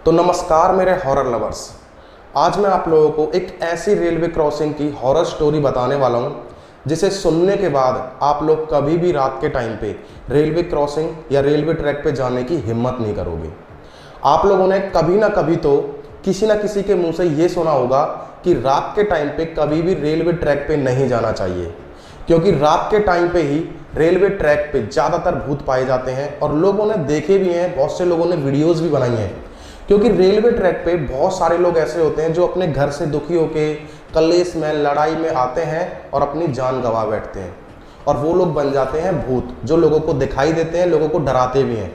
तो नमस्कार मेरे हॉरर लवर्स। आज मैं आप लोगों को एक ऐसी रेलवे क्रॉसिंग की हॉरर स्टोरी बताने वाला हूँ जिसे सुनने के बाद आप लोग कभी भी रात के टाइम पे रेलवे क्रॉसिंग या रेलवे ट्रैक पे जाने की हिम्मत नहीं करोगे। आप लोगों ने कभी ना कभी तो किसी ना किसी के मुंह से ये सुना होगा कि रात के टाइम पे कभी भी रेलवे ट्रैक पे नहीं जाना चाहिए, क्योंकि रात के टाइम पे ही रेलवे ट्रैक पे ज़्यादातर भूत पाए जाते हैं और लोगों ने देखे भी हैं, बहुत से लोगों ने वीडियोस भी बनाई हैं। क्योंकि रेलवे ट्रैक पे बहुत सारे लोग ऐसे होते हैं जो अपने घर से दुखी होके कलेश में लड़ाई में आते हैं और अपनी जान गंवा बैठते हैं, और वो लोग बन जाते हैं भूत जो लोगों को दिखाई देते हैं, लोगों को डराते भी हैं।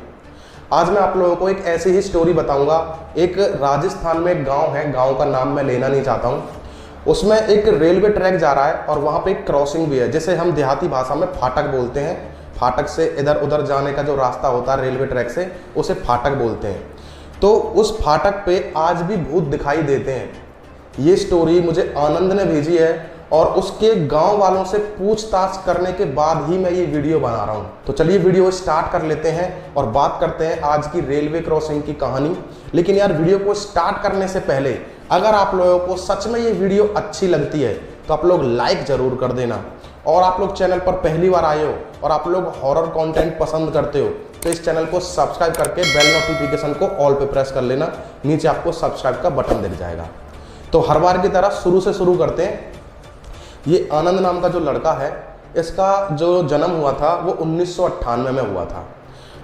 आज मैं आप लोगों को एक ऐसी ही स्टोरी बताऊंगा। एक राजस्थान में एक गाँव है, गाँव का नाम मैं लेना नहीं चाहता हूँ। उसमें एक रेलवे ट्रैक जा रहा है और वहाँ पे एक क्रॉसिंग भी है, जिसे हम देहाती भाषा में फाटक बोलते हैं। फाटक से इधर उधर जाने का जो रास्ता होता है रेलवे ट्रैक से, उसे फाटक बोलते हैं। तो उस फाटक पे आज भी भूत दिखाई देते हैं। ये स्टोरी मुझे आनंद ने भेजी है और उसके गांव वालों से पूछताछ करने के बाद ही मैं ये वीडियो बना रहा हूँ। तो चलिए वीडियो स्टार्ट कर लेते हैं और बात करते हैं आज की रेलवे क्रॉसिंग की कहानी। लेकिन यार, वीडियो को स्टार्ट करने से पहले अगर आप लोगों को सच में ये वीडियो अच्छी लगती है तो आप लोग लाइक जरूर कर देना, और आप लोग चैनल पर पहली बार आए हो और आप लोग हॉरर कंटेंट पसंद करते हो तो इस चैनल को सब्सक्राइब करके बेल नोटिफिकेशन को ऑल पे प्रेस कर लेना। नीचे आपको सब्सक्राइब का बटन दिख जाएगा। तो हर बार की तरह शुरू से शुरू करते हैं। ये आनंद नाम का जो लड़का है, इसका जो जन्म हुआ था वो 1998 में हुआ था।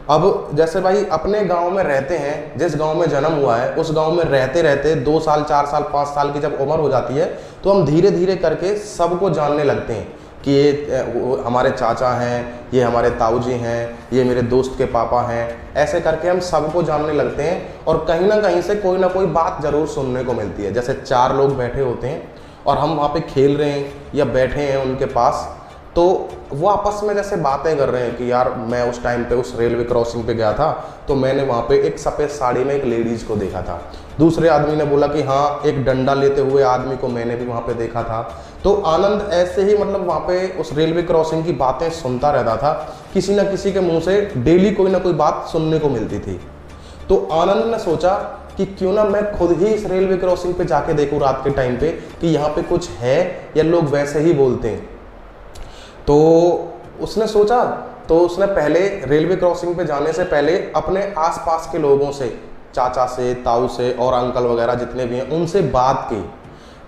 अब जैसे भाई अपने गांव में रहते हैं, जिस गांव में जन्म हुआ है उस गांव में रहते रहते 2 साल 4 साल 5 साल की जब उम्र हो जाती है तो हम धीरे धीरे करके सबको जानने लगते हैं कि ये हमारे चाचा हैं, ये हमारे ताऊजी हैं, ये मेरे दोस्त के पापा हैं। ऐसे करके हम सबको जानने लगते हैं और कहीं ना कहीं से कोई ना कोई बात ज़रूर सुनने को मिलती है। जैसे 4 लोग बैठे होते हैं और हम वहाँ पे खेल रहे हैं या बैठे हैं उनके पास, तो वो आपस में जैसे बातें कर रहे हैं कि यार मैं उस टाइम पे उस रेलवे क्रॉसिंग पे गया था तो मैंने वहाँ पे एक सफ़ेद साड़ी में एक लेडीज़ को देखा था। दूसरे आदमी ने बोला कि हाँ, एक डंडा लेते हुए आदमी को मैंने भी वहाँ पे देखा था। तो आनंद ऐसे ही मतलब वहाँ पे उस रेलवे क्रॉसिंग की बातें सुनता रहता था। किसी न किसी के मुँह से डेली कोई ना कोई बात सुनने को मिलती थी। तो आनंद ने सोचा कि क्यों ना मैं खुद ही इस रेलवे क्रॉसिंग पे जाके देखूँ रात के टाइम पे कि यहाँ पे कुछ है या लोग वैसे ही बोलते हैं। तो उसने सोचा, तो उसने पहले रेलवे क्रॉसिंग पे जाने से पहले अपने आसपास के लोगों से, चाचा से, ताऊ से और अंकल वगैरह जितने भी हैं, उनसे बात की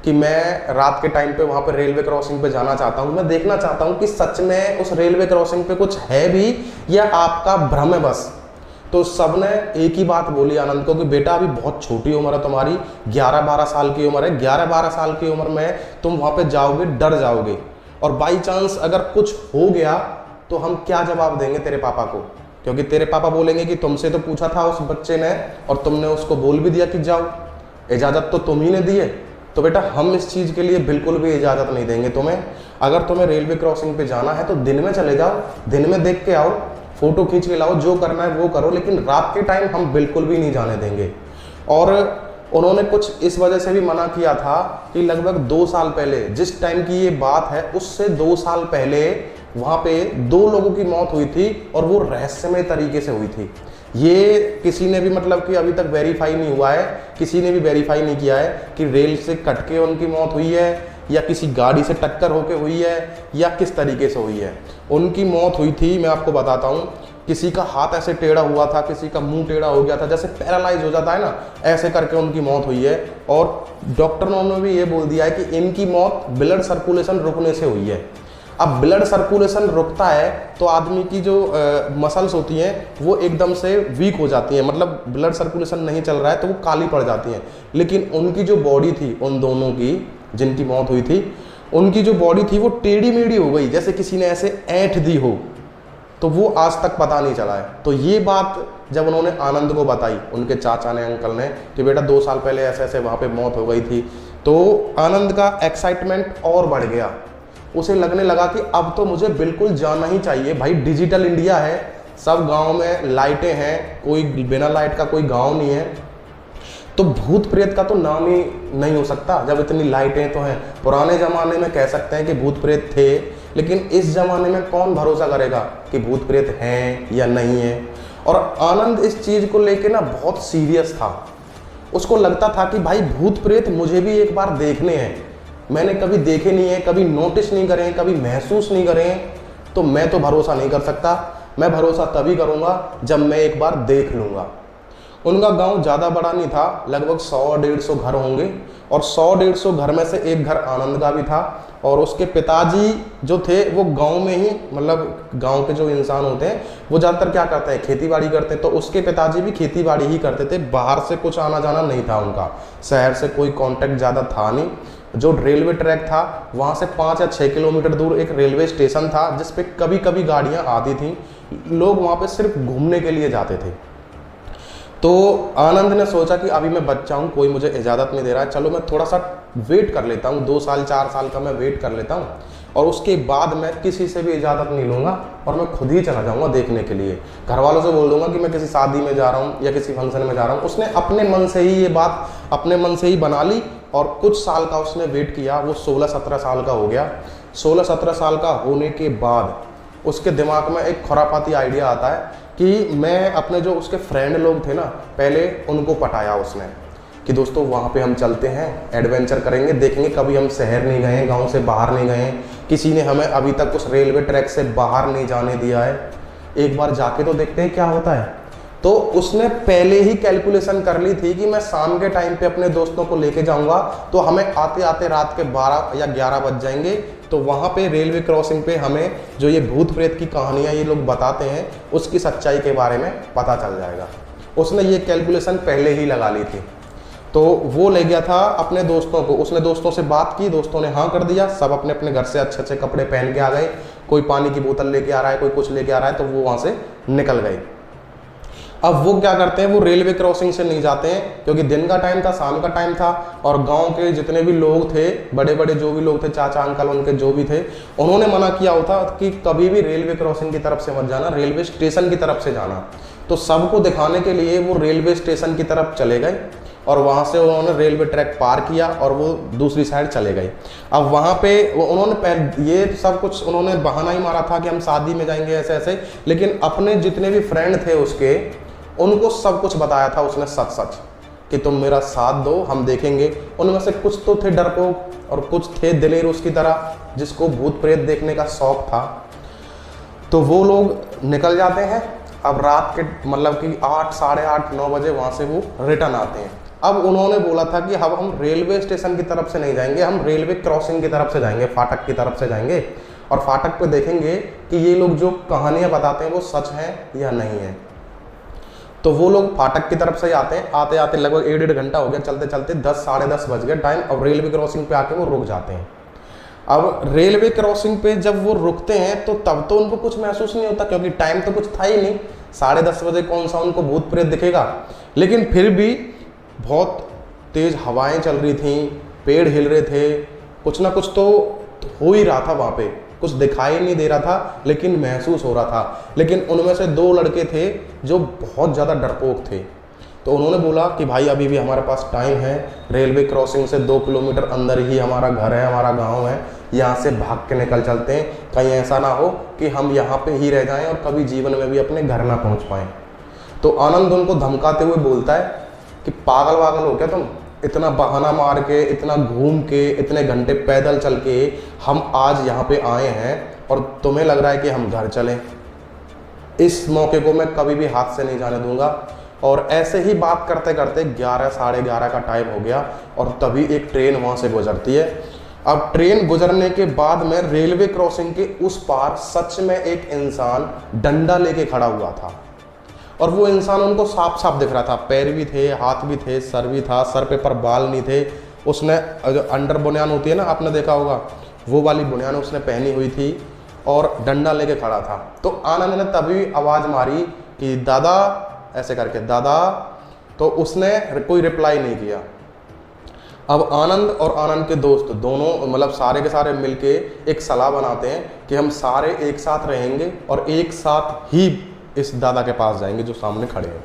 कि मैं रात के टाइम पे वहाँ पे रेलवे क्रॉसिंग पे जाना चाहता हूँ। मैं देखना चाहता हूँ कि सच में उस रेलवे क्रॉसिंग पे कुछ है भी या आपका भ्रम है बस। तो सबने एक ही बात बोली आनंद को कि बेटा अभी बहुत छोटी उम्र है तुम्हारी, 11-12 साल की उम्र है। 11-12 साल की उम्र में तुम वहाँ पे जाओगे, डर जाओगे, और बाई चांस अगर कुछ हो गया तो हम क्या जवाब देंगे तेरे पापा को? क्योंकि तेरे पापा बोलेंगे कि तुमसे तो पूछा था उस बच्चे ने और तुमने उसको बोल भी दिया कि जाओ, इजाज़त तो तुम ही ने दी है। तो बेटा हम इस चीज़ के लिए बिल्कुल भी इजाज़त नहीं देंगे तुम्हें। अगर तुम्हें रेलवे क्रॉसिंग पे जाना है तो दिन में चले जाओ, दिन में देख के आओ, फोटो खींच के लाओ, जो करना है वो करो, लेकिन रात के टाइम हम बिल्कुल भी नहीं जाने देंगे। और उन्होंने कुछ इस वजह से भी मना किया था कि लगभग 2 साल पहले, जिस टाइम की ये बात है उससे 2 साल पहले वहाँ पे 2 लोगों की मौत हुई थी और वो रहस्यमय तरीके से हुई थी। ये किसी ने भी मतलब कि अभी तक वेरीफाई नहीं हुआ है, किसी ने भी वेरीफाई नहीं किया है कि रेल से कट के उनकी मौत हुई है या किसी गाड़ी से टक्कर होके हुई है या किस तरीके से हुई है। उनकी मौत हुई थी, मैं आपको बताता हूँ, किसी का हाथ ऐसे टेढ़ा हुआ था, किसी का मुंह टेढ़ा हो गया था, जैसे पैरालाइज हो जाता है ना, ऐसे करके उनकी मौत हुई है। और डॉक्टरों ने भी ये बोल दिया है कि इनकी मौत ब्लड सर्कुलेशन रुकने से हुई है। अब ब्लड सर्कुलेशन रुकता है तो आदमी की जो मसल्स होती हैं वो एकदम से वीक हो जाती हैं, मतलब ब्लड सर्कुलेशन नहीं चल रहा है तो वो काली पड़ जाती हैं। लेकिन उनकी जो बॉडी थी, उन दोनों की जिनकी मौत हुई थी, उनकी जो बॉडी थी वो टेढ़ी मेढ़ी हो गई, जैसे किसी ने ऐसे ऐंठ दी हो। तो वो आज तक पता नहीं चला है। तो ये बात जब उन्होंने आनंद को बताई, उनके चाचा ने, अंकल ने, कि बेटा 2 साल पहले ऐसे ऐसे वहाँ पे मौत हो गई थी, तो आनंद का एक्साइटमेंट और बढ़ गया। उसे लगने लगा कि अब तो मुझे बिल्कुल जाना ही चाहिए। भाई डिजिटल इंडिया है, सब गाँव में लाइटें हैं, कोई बिना लाइट का कोई गाँव नहीं है, तो भूत प्रेत का तो नाम ही नहीं हो सकता जब इतनी लाइटें तो हैं। पुराने ज़माने में कह सकते हैं कि भूत प्रेत थे, लेकिन इस ज़माने में कौन भरोसा करेगा कि भूत प्रेत हैं या नहीं है। और आनंद इस चीज़ को लेके ना बहुत सीरियस था। उसको लगता था कि भाई भूत प्रेत मुझे भी एक बार देखने हैं, मैंने कभी देखे नहीं है, कभी नोटिस नहीं करे, कभी महसूस नहीं करे, तो मैं तो भरोसा नहीं कर सकता, मैं भरोसा तभी करूंगा जब मैं एक बार देख लूंगा। उनका गांव ज़्यादा बड़ा नहीं था, लगभग 100-150 घर होंगे, और 100-150 घर में से एक घर आनंद का भी था। और उसके पिताजी जो थे वो गांव में ही, मतलब गांव के जो इंसान होते हैं वो ज़्यादातर क्या करते हैं, खेती बाड़ी करते हैं, तो उसके पिताजी भी खेती बाड़ी ही करते थे, बाहर से कुछ आना जाना नहीं था उनका, शहर से कोई कॉन्टेक्ट ज़्यादा था नहीं। जो रेलवे ट्रैक था वहाँ से 5 या 6 किलोमीटर दूर एक रेलवे स्टेशन था जिस पे कभी कभी गाड़ियाँ आती थीं, लोग वहाँ पे सिर्फ घूमने के लिए जाते थे। तो आनंद ने सोचा कि अभी मैं बच्चा हूँ, कोई मुझे इजाज़त नहीं दे रहा है, चलो मैं थोड़ा सा वेट कर लेता हूँ, 2 साल 4 साल का मैं वेट कर लेता हूँ, और उसके बाद मैं किसी से भी इजाज़त नहीं लूँगा और मैं खुद ही चला जाऊँगा देखने के लिए। घर वालों से बोल दूँगा कि मैं किसी शादी में जा रहा हूँ या किसी फंक्शन में जा रहा हूँ। उसने अपने मन से ही ये बात अपने मन से ही बना ली, और कुछ साल का उसने वेट किया। वो 16-17 साल का हो गया। 16-17 साल का होने के बाद उसके दिमाग में एक खुरापाती आइडिया आता है कि मैं अपने जो उसके फ्रेंड लोग थे ना, पहले उनको पटाया उसने कि दोस्तों वहाँ पे हम चलते हैं, एडवेंचर करेंगे, देखेंगे, कभी हम शहर नहीं गए, गांव से बाहर नहीं गए, किसी ने हमें अभी तक उस रेलवे ट्रैक से बाहर नहीं जाने दिया है, एक बार जाके तो देखते हैं क्या होता है। तो उसने पहले ही कैलकुलेशन कर ली थी कि मैं शाम के टाइम पे अपने दोस्तों को लेके जाऊंगा, तो हमें आते आते रात के 12 या 11 बज जाएंगे, तो वहाँ पे रेलवे क्रॉसिंग पे हमें जो ये भूत प्रेत की कहानियाँ ये लोग बताते हैं उसकी सच्चाई के बारे में पता चल जाएगा। उसने ये कैलकुलेशन पहले ही लगा ली थी। तो वो ले गया था अपने दोस्तों को, उसने दोस्तों से बात की, दोस्तों ने हाँ कर दिया, सब अपने अपने घर से अच्छे अच्छे कपड़े पहन के आ गए, कोई पानी की बोतल लेके आ रहा है, कोई कुछ लेके आ रहा है, तो वो वहाँ से निकल गए। अब वो क्या करते हैं, वो रेलवे क्रॉसिंग से नहीं जाते हैं क्योंकि दिन का टाइम था, शाम का टाइम था, और गांव के जितने भी लोग थे, बड़े बड़े जो भी लोग थे, चाचा अंकल उनके जो भी थे, उन्होंने मना किया होता कि कभी भी रेलवे क्रॉसिंग की तरफ से मत जाना, रेलवे स्टेशन की तरफ से जाना। तो सबको दिखाने के लिए वो रेलवे स्टेशन की तरफ चले गए, और वहाँ से उन्होंने रेलवे ट्रैक पार किया और वो दूसरी साइड चले गए। अब वहाँ पे उन्होंने ये सब कुछ उन्होंने बहाना ही मारा था कि हम शादी में जाएंगे ऐसे ऐसे, लेकिन अपने जितने भी फ्रेंड थे उसके, उनको सब कुछ बताया था उसने सच सच कि तुम मेरा साथ दो, हम देखेंगे। उनमें से कुछ तो थे डरपोक और कुछ थे दिलेर उसकी तरह जिसको भूत प्रेत देखने का शौक था। तो वो लोग निकल जाते हैं। अब रात के मतलब कि 8, साढ़े 8, 9 बजे वहाँ से वो रिटर्न आते हैं। अब उन्होंने बोला था कि अब हम रेलवे स्टेशन की तरफ से नहीं जाएंगे, हम रेलवे क्रॉसिंग की तरफ से जाएंगे, फाटक की तरफ से जाएंगे, और फाटक पे देखेंगे कि ये लोग जो कहानियाँ बताते हैं वो सच हैं या नहीं है। तो वो लोग फाटक की तरफ से आते हैं, आते आते लगभग 1-1.5 घंटा हो गया, चलते चलते 10, साढ़े 10 बज गए टाइम। अब रेलवे क्रॉसिंग पे आके वो रुक जाते हैं। अब रेलवे क्रॉसिंग पे जब वो रुकते हैं तो तब तो उनको कुछ महसूस नहीं होता क्योंकि टाइम तो कुछ था ही नहीं, 10:30 बजे कौन सा उनको भूत प्रेत दिखेगा। लेकिन फिर भी बहुत तेज हवाएं चल रही थी, पेड़ हिल रहे थे, कुछ ना कुछ तो हो ही रहा था वहाँ पे, कुछ दिखाई नहीं दे रहा था लेकिन महसूस हो रहा था। लेकिन उनमें से 2 लड़के थे जो बहुत ज़्यादा डरपोक थे। तो उन्होंने बोला कि भाई अभी भी हमारे पास टाइम है, रेलवे क्रॉसिंग से 2 किलोमीटर अंदर ही हमारा घर है, हमारा गांव है, यहाँ से भाग के निकल चलते हैं, कहीं ऐसा ना हो कि हम यहाँ पे ही रह जाएं और कभी जीवन में भी अपने घर ना पहुँच पाएँ। तो आनंद उनको धमकाते हुए बोलता है कि पागल वागल हो क्या तुम, इतना बहाना मार के, इतना घूम के, इतने घंटे पैदल चल के हम आज यहाँ पे आए हैं और तुम्हें लग रहा है कि हम घर चलें। इस मौके को मैं कभी भी हाथ से नहीं जाने दूंगा। और ऐसे ही बात करते करते 11, साढ़े 11 का टाइम हो गया और तभी एक ट्रेन वहाँ से गुजरती है। अब ट्रेन गुजरने के बाद में रेलवे क्रॉसिंग के उस पार सच में एक इंसान डंडा लेके खड़ा हुआ था, और वो इंसान उनको साफ साफ दिख रहा था, पैर भी थे, हाथ भी थे, सर भी था, सर पे पर बाल नहीं थे। उसने जो अंडर बुनियान होती है ना, आपने देखा होगा, वो वाली बुनियान उसने पहनी हुई थी और डंडा लेके खड़ा था। तो आनंद ने तभी आवाज़ मारी कि दादा, ऐसे करके, दादा। तो उसने कोई रिप्लाई नहीं किया। अब आनंद और आनंद के दोस्त दोनों मतलब सारे के सारे मिलके एक सलाह बनाते हैं कि हम सारे एक साथ रहेंगे और एक साथ ही इस दादा के पास जाएंगे जो सामने खड़े हैं।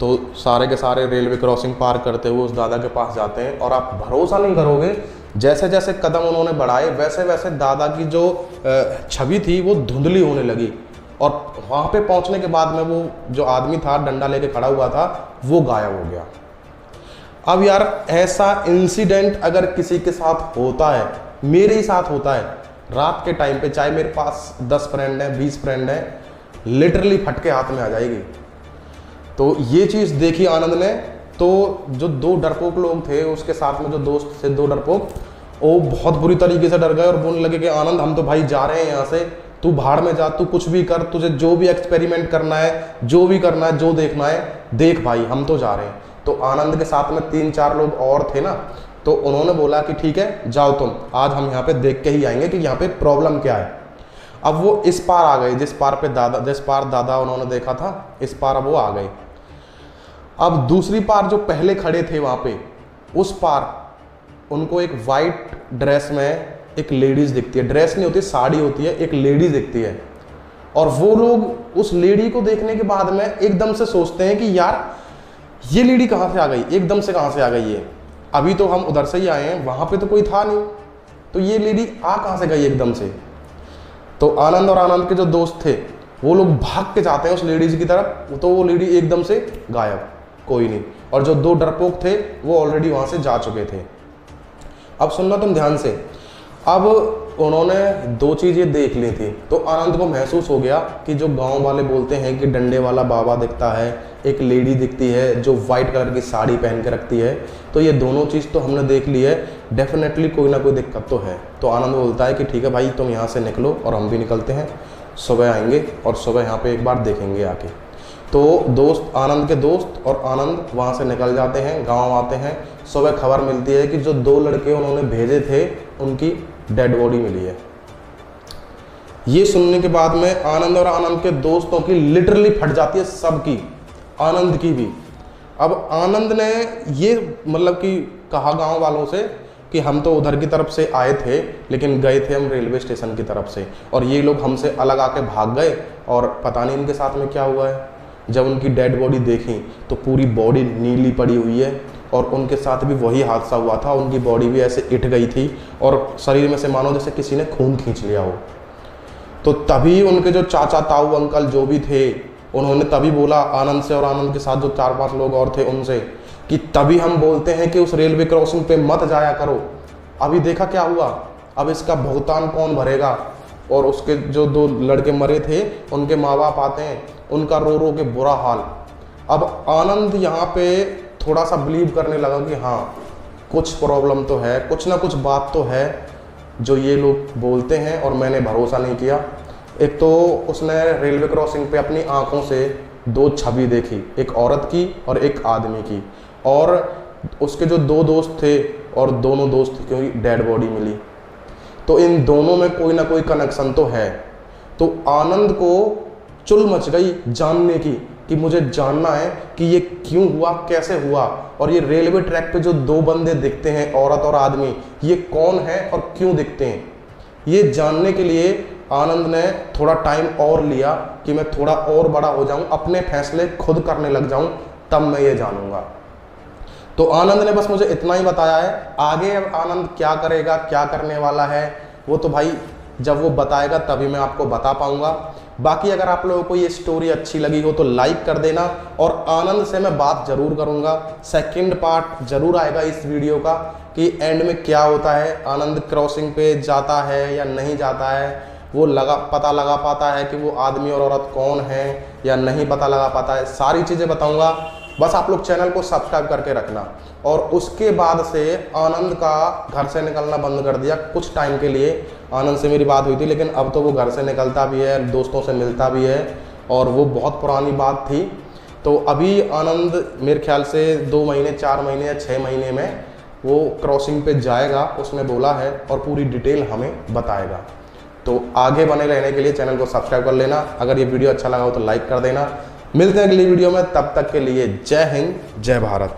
तो सारे के सारे रेलवे क्रॉसिंग पार करते हुए उस दादा के पास जाते हैं, और आप भरोसा नहीं करोगे, जैसे जैसे कदम उन्होंने बढ़ाए वैसे वैसे दादा की जो छवि थी वो धुंधली होने लगी, और वहाँ पे पहुँचने के बाद में वो जो आदमी था डंडा लेके खड़ा हुआ था वो गायब हो गया। अब यार ऐसा इंसिडेंट अगर किसी के साथ होता है, मेरे ही साथ होता है रात के टाइम पे, चाहे मेरे पास 10 फ्रेंड हैं 20 फ्रेंड हैं, लिटरली फटके हाथ में आ जाएगी। तो ये चीज़ देखी आनंद ने। तो जो 2 डरपोक लोग थे उसके साथ में, जो दोस्त थे 2 डरपोक, वो बहुत बुरी तरीके से डर गए और बोलने लगे कि आनंद हम तो भाई जा रहे हैं यहाँ से, तू भाड़ में जा, तू कुछ भी कर, तुझे जो भी एक्सपेरिमेंट करना है, जो भी करना है, जो देखना है देख भाई, हम तो जा रहे हैं। तो आनंद के साथ में 3-4 लोग और थे ना, तो उन्होंने बोला कि ठीक है जाओ तुम, आज हम यहाँ पे देख के ही आएंगे कि यहाँ पे प्रॉब्लम क्या है। अब वो इस पार आ गए, जिस पार दादा उन्होंने देखा था, इस पार अब वो आ गए। अब दूसरी पार जो पहले खड़े थे वहाँ पे, उस पार उनको एक वाइट ड्रेस में एक लेडीज दिखती है, ड्रेस नहीं होती साड़ी होती है, एक लेडीज दिखती है। और वो लोग उस लेडी को देखने के बाद में एकदम से सोचते हैं कि यार ये लेडी कहाँ से आ गई, एकदम से कहाँ से आ गई है, अभी तो हम उधर से ही आए हैं, वहाँ पे तो कोई था नहीं, तो ये लेडी आ कहाँ से गई एकदम से। तो आनंद और आनंद के जो दोस्त थे वो लोग भाग के जाते हैं उस लेडीज की तरफ, तो वो लेडी एकदम से गायब, कोई नहीं। और जो 2 डरपोक थे वो ऑलरेडी वहाँ से जा चुके थे। अब सुनना तुम ध्यान से, अब उन्होंने 2 चीज़ें देख ली थी। तो आनंद को महसूस हो गया कि जो गांव वाले बोलते हैं कि डंडे वाला बाबा दिखता है, एक लेडी दिखती है जो वाइट कलर की साड़ी पहन के रखती है, तो ये दोनों चीज़ तो हमने देख ली है, डेफिनेटली कोई ना कोई दिक्कत तो है। तो आनंद बोलता है कि ठीक है भाई तुम यहाँ से निकलो और हम भी निकलते हैं, सुबह आएंगे और सुबह यहाँ पे एक बार देखेंगे आके। तो दोस्त, आनंद के दोस्त और आनंद वहाँ से निकल जाते हैं, गांव आते हैं। सुबह खबर मिलती है कि जो 2 लड़के उन्होंने भेजे थे उनकी डेड बॉडी मिली है। ये सुनने के बाद में आनंद और आनंद के दोस्तों की लिटरली फट जाती है, सबकी, आनंद की भी। अब आनंद ने ये मतलब कि कहा गांव वालों से कि हम तो उधर की तरफ से आए थे, लेकिन गए थे हम रेलवे स्टेशन की तरफ से, और ये लोग हमसे अलग आके भाग गए, और पता नहीं इनके साथ में क्या हुआ है। जब उनकी डेड बॉडी देखी तो पूरी बॉडी नीली पड़ी हुई है, और उनके साथ भी वही हादसा हुआ था, उनकी बॉडी भी ऐसे इट गई थी और शरीर में से मानो जैसे किसी ने खून खींच लिया हो। तो तभी उनके जो चाचा ताऊ अंकल जो भी थे, उन्होंने तभी बोला आनंद से, और आनंद के साथ जो 4-5 लोग और थे उनसे, कि तभी हम बोलते हैं कि उस रेलवे क्रॉसिंग पे मत जाया करो। अभी देखा क्या हुआ, अब इसका भुगतान कौन भरेगा। और उसके जो 2 लड़के मरे थे उनके माँ बाप आते हैं, उनका रो रो के बुरा हाल। अब आनंद यहाँ पे थोड़ा सा बिलीव करने लगा कि हाँ कुछ प्रॉब्लम तो है, कुछ ना कुछ बात तो है जो ये लोग बोलते हैं, और मैंने भरोसा नहीं किया। एक तो उसने रेलवे क्रॉसिंग पे अपनी आंखों से 2 छवि देखी, एक औरत की और एक आदमी की, और उसके जो 2 दोस्त थे और दोनों दोस्त की डेड बॉडी मिली। तो इन दोनों में कोई ना कोई कनेक्शन तो है। तो आनंद को चुल मच गई जानने की, कि मुझे जानना है कि ये क्यों हुआ, कैसे हुआ, और ये रेलवे ट्रैक पे जो 2 बंदे दिखते हैं, औरत और आदमी, ये कौन है और क्यों दिखते हैं। ये जानने के लिए आनंद ने थोड़ा टाइम और लिया कि मैं थोड़ा और बड़ा हो जाऊं, अपने फैसले खुद करने लग जाऊं, तब मैं ये जानूंगा। तो आनंद ने बस मुझे इतना ही बताया है। आगे अब आनंद क्या करेगा, क्या करने वाला है, वो तो भाई जब वो बताएगा तभी मैं आपको बता पाऊंगा। बाकी अगर आप लोगों को ये स्टोरी अच्छी लगी हो तो लाइक कर देना, और आनंद से मैं बात जरूर करूंगा। सेकंड पार्ट जरूर आएगा इस वीडियो का कि एंड में क्या होता है, आनंद क्रॉसिंग पे जाता है या नहीं जाता है, वो पता लगा पाता है कि वो आदमी और औरत कौन है या नहीं पता लगा पाता है, सारी चीज़ें बताऊंगा। बस आप लोग चैनल को सब्सक्राइब करके रखना। और उसके बाद से आनंद का घर से निकलना बंद कर दिया कुछ टाइम के लिए। आनंद से मेरी बात हुई थी, लेकिन अब तो वो घर से निकलता भी है, दोस्तों से मिलता भी है, और वो बहुत पुरानी बात थी। तो अभी आनंद मेरे ख्याल से 2 महीने, 4 महीने या 6 महीने में वो क्रॉसिंग पे जाएगा, उसने बोला है, और पूरी डिटेल हमें बताएगा। तो आगे बने रहने के लिए चैनल को सब्सक्राइब कर लेना। अगर ये वीडियो अच्छा लगा हो तो लाइक कर देना। मिलते हैं अगली वीडियो में, तब तक के लिए जय हिंद, जय भारत।